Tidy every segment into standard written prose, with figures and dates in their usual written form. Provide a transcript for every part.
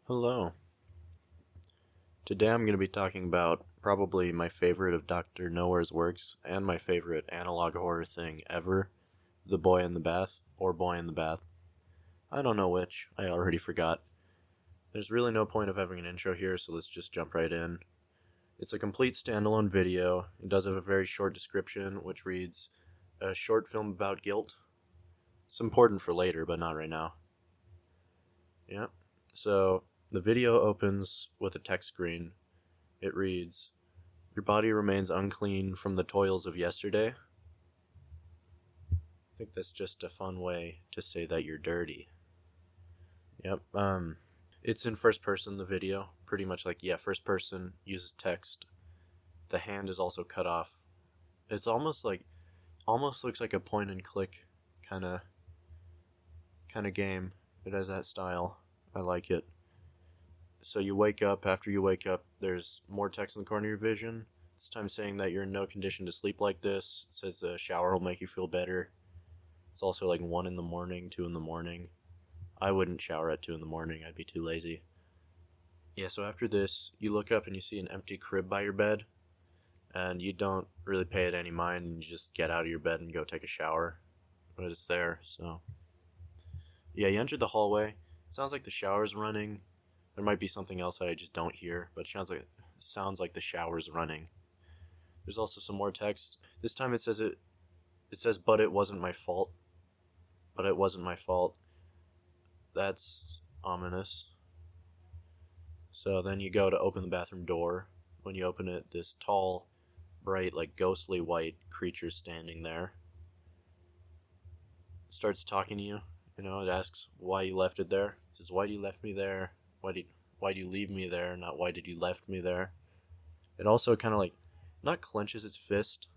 Hello. Today I'm going to be talking about probably my favorite of Dr. Nowhere's works and my favorite analog horror thing ever, The Boy in the Bath or Boy in the Bath. I don't know which, I already forgot. There's really no point of having an intro here, so let's just jump right in. It's a complete standalone video. It does have a very short description, which reads, a short film about guilt. It's important for later, but not right now. Yeah. So, the video opens with a text screen. It reads, your body remains unclean from the toils of yesterday. I think that's just a fun way to say that you're dirty. Yep. It's in first person, the video. Pretty much like, first person, uses text. The hand is also cut off. It's almost looks like a point and click kind of game. It has that style. I like it. So you wake up. After you wake up, there's more text in the corner of your vision. This time saying that you're in no condition to sleep like this. It says the shower will make you feel better. It's also like 1 in the morning, 2 in the morning. I wouldn't shower at 2 in the morning. I'd be too lazy. Yeah, so after this, you look up and you see an empty crib by your bed. And you don't really pay it any mind. And you just get out of your bed and go take a shower. But it's there, so. Yeah, you enter the hallway. It sounds like the shower's running. There might be something else that I just don't hear, but it sounds like the shower's running. There's also some more text. This time it says, but it wasn't my fault. But it wasn't my fault. That's ominous. So then you go to open the bathroom door. When you open it, this tall, bright, like ghostly white creature's standing there. It starts talking to you. It asks why you left it there. It says, why do you left me there? Why do you leave me there? Not why did you left me there? It also kind of not clenches its fist,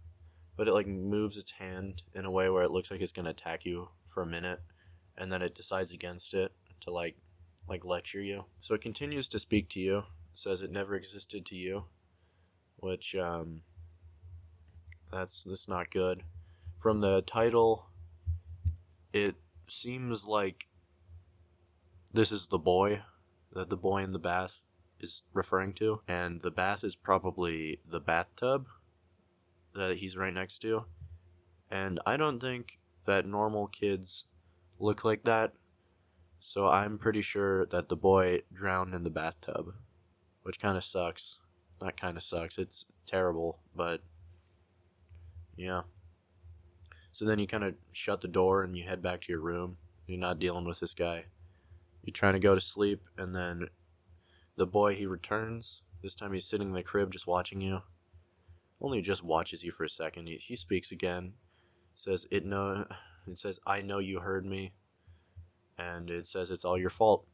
but it moves its hand in a way where it looks like it's going to attack you for a minute, and then it decides against it to lecture you. So it continues to speak to you. It says it never existed to you, which that's not good. From the title, it seems like this is the boy that the boy in the bath is referring to, and the bath is probably the bathtub that he's right next to. And I don't think that normal kids look like that, so I'm pretty sure that the boy drowned in the bathtub, which kind of sucks. Not kind of sucks, it's terrible, but yeah. So then you kind of shut the door and you head back to your room. You're not dealing with this guy. You're trying to go to sleep, and then the boy, he returns. This time he's sitting in the crib just watching you. Only just watches you for a second. He speaks again. Says, it says, I know you heard me. And it says it's all your fault.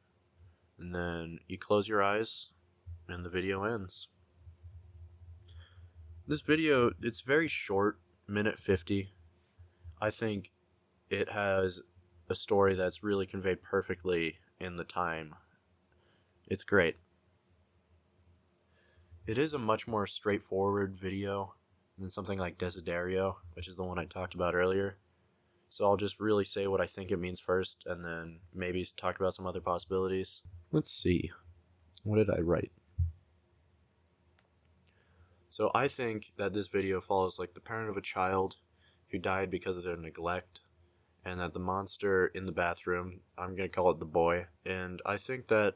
And then you close your eyes, and the video ends. This video, it's very short, minute 50. I think it has a story that's really conveyed perfectly in the time. It's great. It is a much more straightforward video than something like Desiderio, which is the one I talked about earlier. So I'll just really say what I think it means first, and then maybe talk about some other possibilities. Let's see. What did I write? So I think that this video follows the parent of a child who died because of their neglect, and that the monster in the bathroom, I'm going to call it the boy, and I think that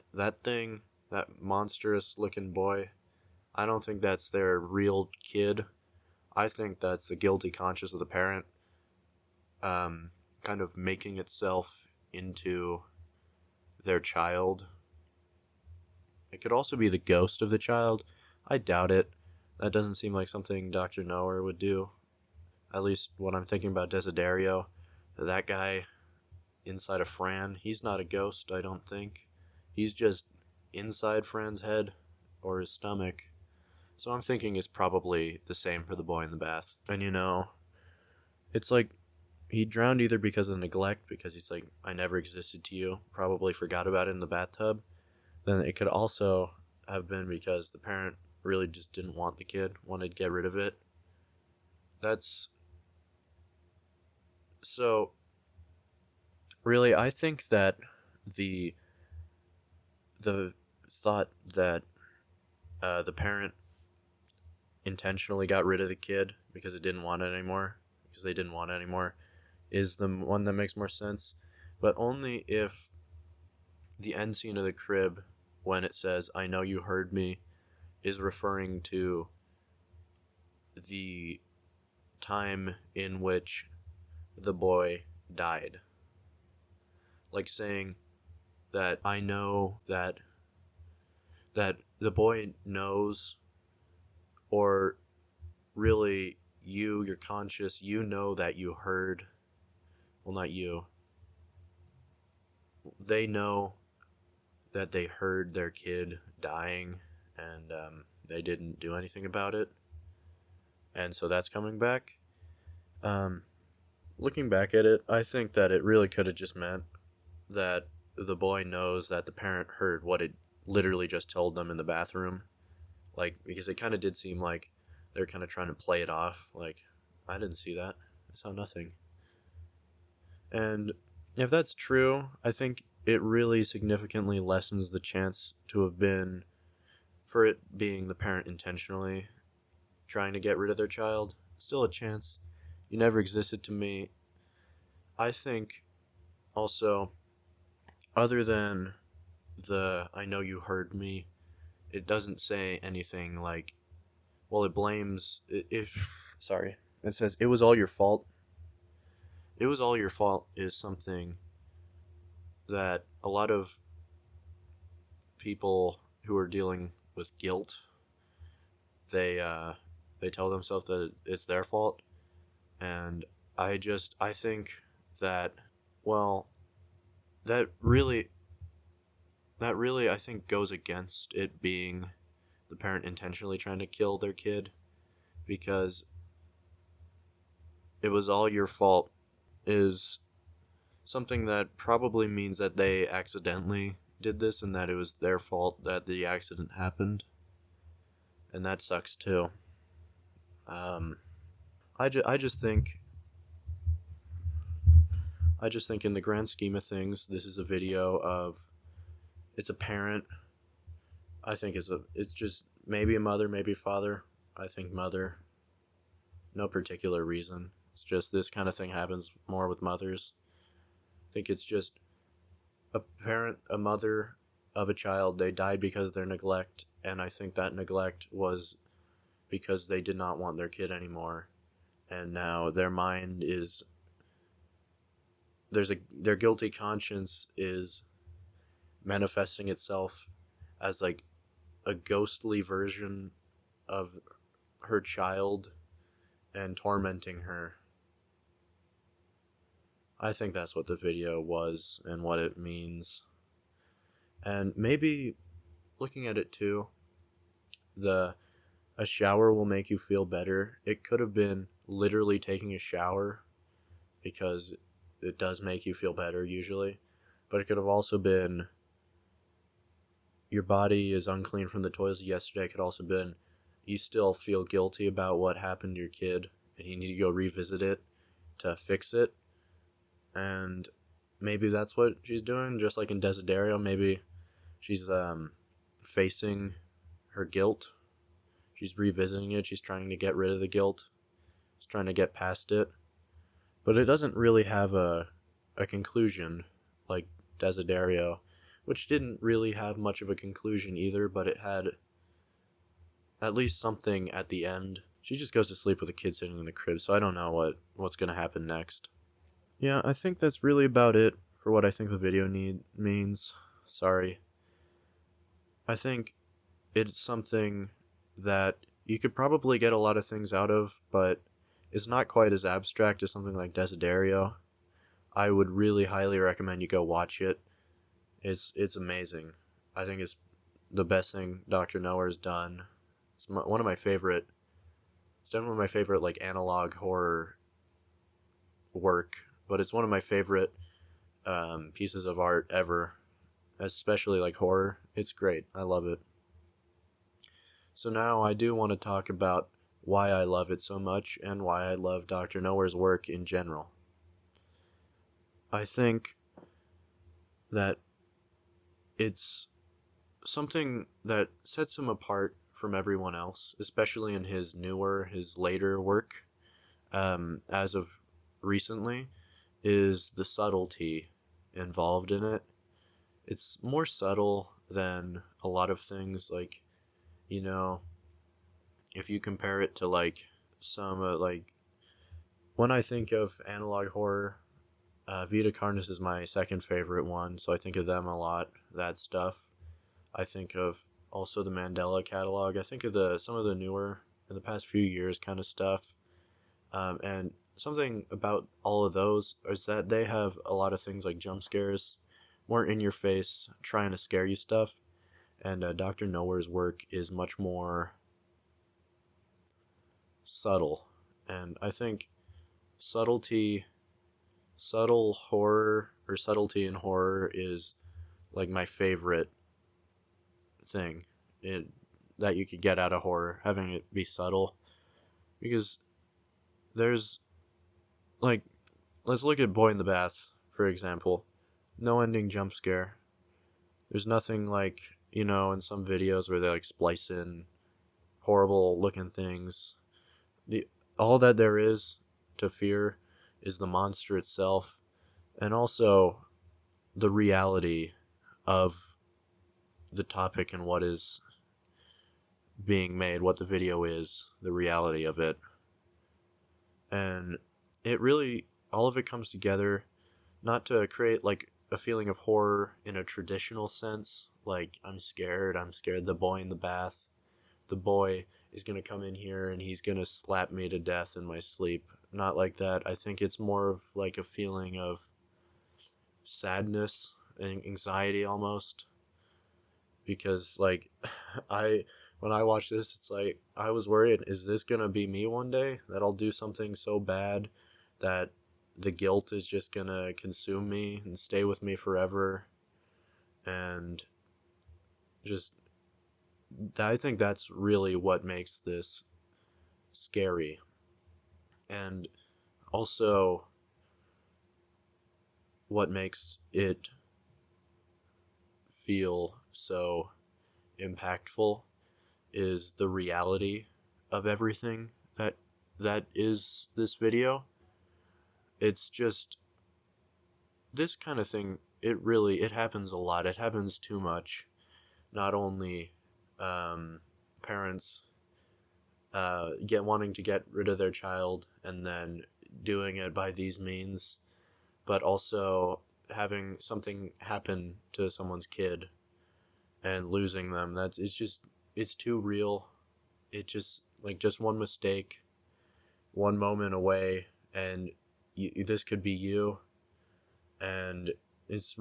monstrous looking boy, I don't think that's their real kid. I think that's the guilty conscience of the parent, kind of making itself into their child. It could also be the ghost of the child. I doubt it. That doesn't seem like something Dr. Nowhere would do. At least what I'm thinking about Desiderio. That guy inside of Fran, he's not a ghost, I don't think. He's just inside Fran's head or his stomach. So I'm thinking it's probably the same for the boy in the bath. And it's like he drowned either because of neglect, because he's like, I never existed to you, probably forgot about it in the bathtub. Then it could also have been because the parent really just didn't want the kid, wanted to get rid of it. So really, I think that the thought that the parent intentionally got rid of the kid because it didn't want it anymore, because they didn't want it anymore, is the one that makes more sense. But only if the end scene of the crib, when it says, "I know you heard me," is referring to the time in which the boy died. Like saying that I know that the boy knows, or really you're conscious, you know that you heard, well, not you, they know that they heard their kid dying, and they didn't do anything about it, and so that's coming back. Looking back at it, I think that it really could have just meant that the boy knows that the parent heard what it literally just told them in the bathroom. Like, because it kind of did seem like they're kind of trying to play it off. Like, I didn't see that. I saw nothing. And if that's true, I think it really significantly lessens the chance to have been, for it being the parent intentionally trying to get rid of their child. Still a chance. You never existed to me. I think also, other than the "I know you heard me," it doesn't say anything like, well, it blames sorry, it says "it was all your fault." "It was all your fault" is something that a lot of people who are dealing with guilt, they tell themselves that it's their fault. And I think that, well, that really I think goes against it being the parent intentionally trying to kill their kid, because "it was all your fault" is something that probably means that they accidentally did this and that it was their fault that the accident happened, and that sucks too. I just think in the grand scheme of things, this is a video of, it's a parent. I think it's just maybe a mother, maybe a father. I think mother. No particular reason. It's just this kind of thing happens more with mothers. I think it's just a parent, a mother of a child, they died because of their neglect, and I think that neglect was because they did not want their kid anymore, and now their mind is, their guilty conscience is manifesting itself as like a ghostly version of her child and tormenting her. I think that's what the video was and what it means. And maybe looking at it too, a shower will make you feel better. It could have been literally taking a shower, because it does make you feel better usually. But it could have also been your body is unclean from the toilet yesterday. It could also been you still feel guilty about what happened to your kid and you need to go revisit it to fix it. And maybe that's what she's doing, just like in Desiderio. Maybe she's facing her guilt. She's revisiting it. She's trying to get rid of the guilt. She's trying to get past it. But it doesn't really have a conclusion like Desiderio, which didn't really have much of a conclusion either, but it had at least something at the end. She just goes to sleep with the kid sitting in the crib, so I don't know what's going to happen next. Yeah, I think that's really about it for what I think the video means. Sorry. I think it's something that you could probably get a lot of things out of, but it's not quite as abstract as something like Desiderio. I would really highly recommend you go watch it. It's amazing. I think it's the best thing Dr. Noah has done. It's one of my favorite. It's definitely my favorite like analog horror work, but it's one of my favorite pieces of art ever, especially like horror. It's great. I love it. So now I do want to talk about why I love it so much and why I love Dr. Noah's work in general. I think that it's something that sets him apart from everyone else, especially in his later work, as of recently, is the subtlety involved in it. It's more subtle than a lot of things, like, you know, if you compare it to like some when I think of analog horror, Vita Carnus is my second favorite one, so I think of them a lot. That stuff. I think of also the Mandela catalog. I think of the some of the newer in the past few years kind of stuff. And something about all of those is that they have a lot of things like jump scares, more in your face, trying to scare you stuff. And Dr. Nowhere's work is much more subtle. And I think subtlety, subtle horror, or subtlety in horror is like my favorite thing it, that you could get out of horror, having it be subtle. Because there's, like, let's look at Boy in the Bath, for example. No ending jump scare. There's nothing like, in some videos where they like splice in horrible looking things. The all that there is to fear is the monster itself, and also the reality of the topic and what is being made, what the video is, the reality of it. And it really, all of it comes together not to create like a feeling of horror in a traditional sense, like I'm scared the boy in the bath. The boy is going to come in here and he's going to slap me to death in my sleep. Not like that. I think it's more of like a feeling of sadness and anxiety almost, because like I when I watch this, it's like I was worried, is this going to be me one day, that I'll do something so bad that the guilt is just going to consume me and stay with me forever. And just I think that's really what makes this scary. And also what makes it feel so impactful is the reality of everything that is this video. It's just this kind of thing, it happens a lot. It happens too much. Not only parents wanting to get rid of their child and then doing it by these means, but also having something happen to someone's kid and losing them. It's too real. It just one mistake, one moment away, and this could be you. And it's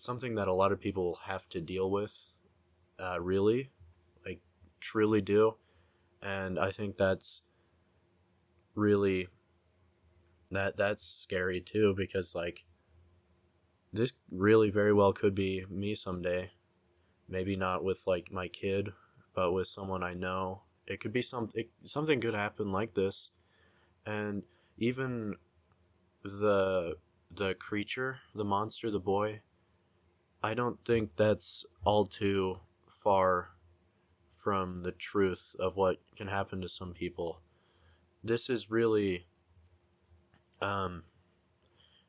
something that a lot of people have to deal with, really, like, truly do. And I think that's really, that's scary too, because like this really very well could be me someday. Maybe not with like my kid, but with someone I know. It could be something could happen like this. And even the the creature, the monster, the boy, I don't think that's all too far from the truth of what can happen to some people. This is really, um,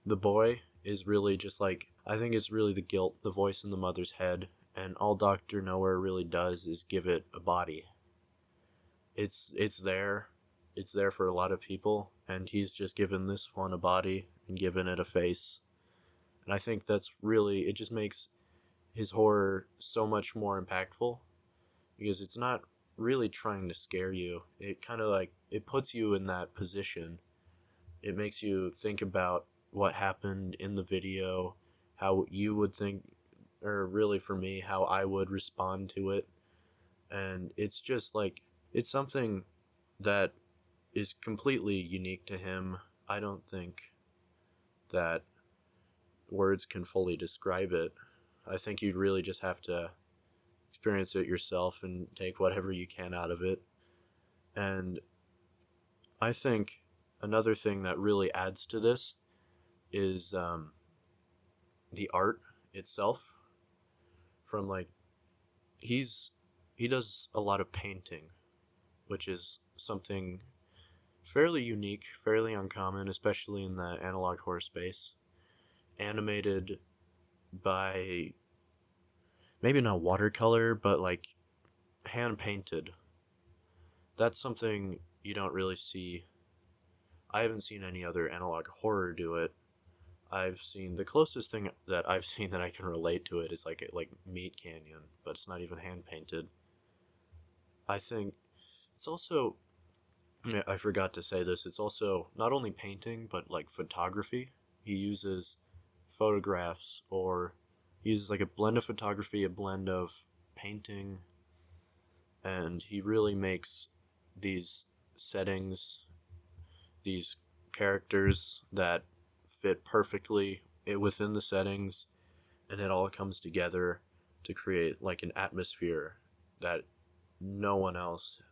the boy is really just like, I think it's really the guilt, the voice in the mother's head, and all Dr. Nowhere really does is give it a body. It's there. It's there for a lot of people, and he's just given this one a body and given it a face. And I think that's really, it just makes his horror so much more impactful, because it's not really trying to scare you. It kind of like, it puts you in that position. It makes you think about what happened in the video, how you would think, or really for me, how I would respond to it. And it's just like, it's something that is completely unique to him. I don't think that words can fully describe it. I think you'd really just have to experience it yourself and take whatever you can out of it. And I think another thing that really adds to this is the art itself. From like he's he does a lot of painting, which is something fairly unique, fairly uncommon, especially in the analog horror space. Animated by maybe not watercolor, but like hand painted. That's something you don't really see. I haven't seen any other analog horror do it. I've seen the closest thing that I've seen that I can relate to it is like Meat Canyon, but it's not even hand painted. I think it's also, yeah, I forgot to say this. It's also not only painting but like photography. He uses photographs, or he uses like a blend of photography, a blend of painting, and he really makes these settings, these characters that fit perfectly within the settings, and it all comes together to create like an atmosphere that no one else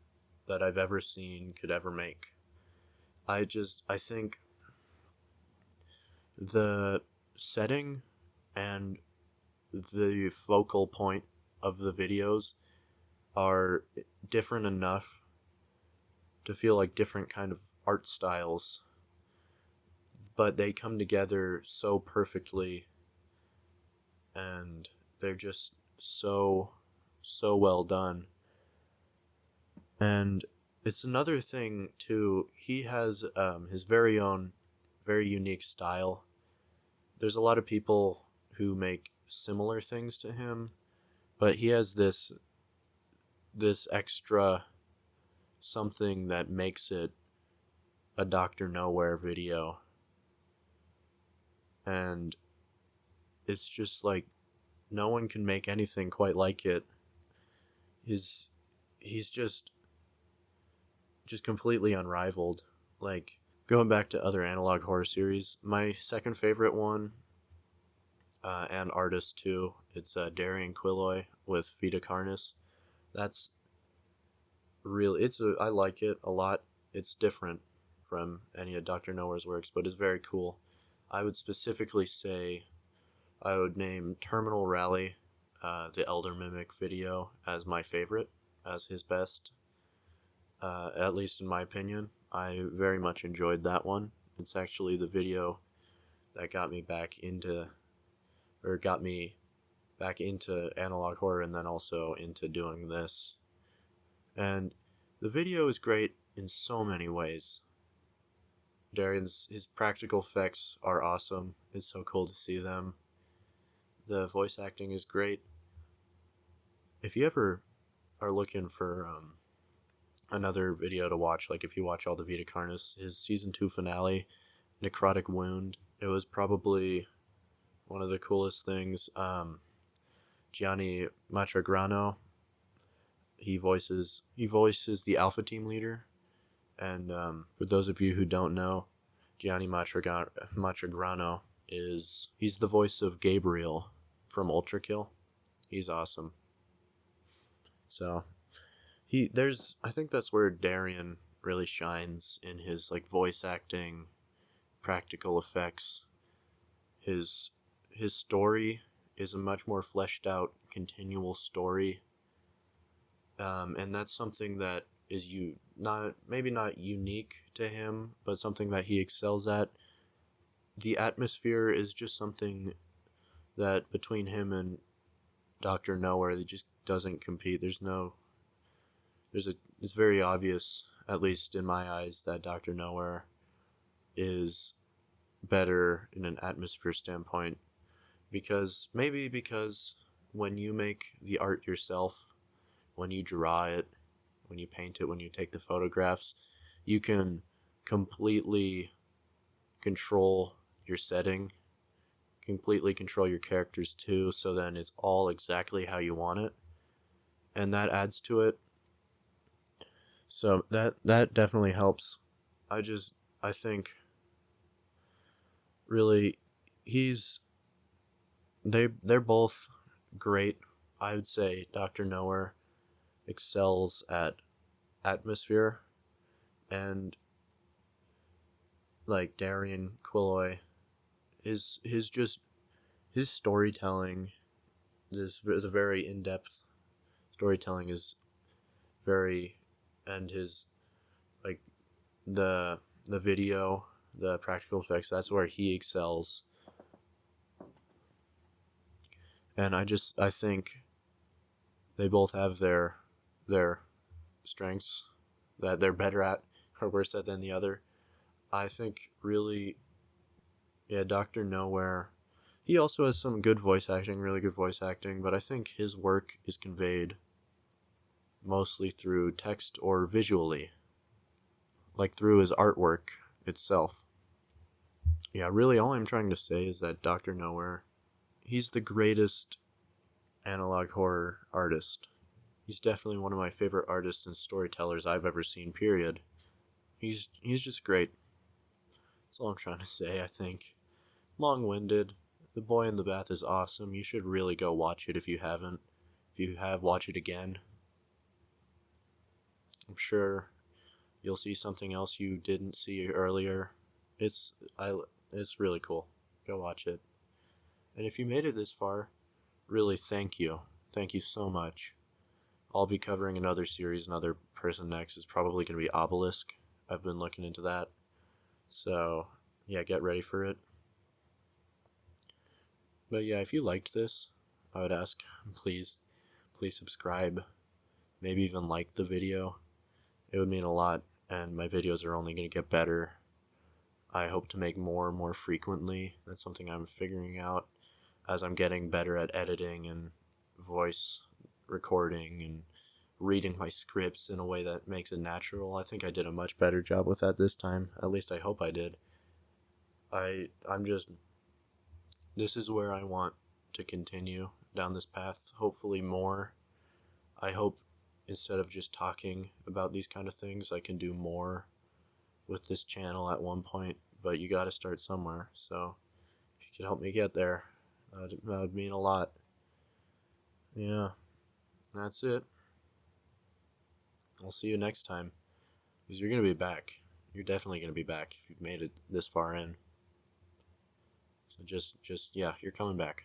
that I've ever seen could ever make. I think the setting and the focal point of the videos are different enough to feel like different kind of art styles, but they come together so perfectly, and they're just so well done. And it's another thing too, he has his very own very unique style. There's a lot of people who make similar things to him, but he has this extra something that makes it a Dr. Nowhere video. And it's just like no one can make anything quite like it. His he's just completely unrivaled. Like, going back to other analog horror series, my second favorite one, and artist too, it's Darian Quilloy with Vita Carnis. That's really, I like it a lot. It's different from any of Dr. Nowhere's works, but it's very cool. I would specifically say I would name Terminal Rally, the Elder Mimic video, as my favorite, as his best, at least in my opinion. I very much enjoyed that one. It's actually the video that got me back into analog horror, and then also into doing this. And the video is great in so many ways. His practical effects are awesome. It's so cool to see them. The voice acting is great. If you ever are looking for another video to watch, like if you watch all the Vita Carnis, his season 2 finale, Necrotic Wound, it was probably one of the coolest things. Gianni Matragrano, he voices the Alpha Team leader, and for those of you who don't know, Gianni Matragrano he's the voice of Gabriel from Ultra Kill. He's awesome. So I think that's where Darian really shines in his like voice acting, practical effects. His story is a much more fleshed out, continual story, and that's something that is not unique to him, but something that he excels at. The atmosphere is just something that between him and Dr. Nowhere, it just doesn't compete. It's very obvious, at least in my eyes, that Dr. Nowhere is better in an atmosphere standpoint, because when you make the art yourself, when you draw it, when you paint it, when you take the photographs, you can completely control your setting, completely control your characters too, so then it's all exactly how you want it, and that adds to it. So that definitely helps. I think really he's they're both great. I would say Dr. Nowhere excels at atmosphere, and like Darian Quilloy, his storytelling is the very in-depth storytelling is very, and his, like, the video, the practical effects, that's where he excels. And I think they both have their strengths that they're better at or worse at than the other. I think really, yeah, Dr. Nowhere, he also has some good voice acting, really good voice acting, but I think his work is conveyed mostly through text or visually, like through his artwork itself. Yeah, really all I'm trying to say is that Dr. Nowhere, he's the greatest analog horror artist. He's definitely one of my favorite artists and storytellers I've ever seen, period. He's just great. That's all I'm trying to say, I think. Long-winded. The Boy in the Bath is awesome. You should really go watch it if you haven't. If you have, watch it again. I'm sure you'll see something else you didn't see earlier. It's it's really cool. Go watch it. And if you made it this far, really thank you. Thank you so much. I'll be covering another series. Another person next is probably going to be Obelisk. I've been looking into that. So, yeah, get ready for it. But yeah, if you liked this, I would ask, please subscribe. Maybe even like the video. It would mean a lot, and my videos are only going to get better. I hope to make more and more frequently. That's something I'm figuring out as I'm getting better at editing and voice recording and reading my scripts in a way that makes it natural. I think I did a much better job with that this time. At least I hope I did. This is where I want to continue down this path, hopefully more. I hope instead of just talking about these kind of things, I can do more with this channel at one point, but you gotta start somewhere, so if you could help me get there, that would mean a lot. Yeah, that's it. I'll see you next time, because you're gonna be back. You're definitely gonna be back if you've made it this far in. So yeah, you're coming back.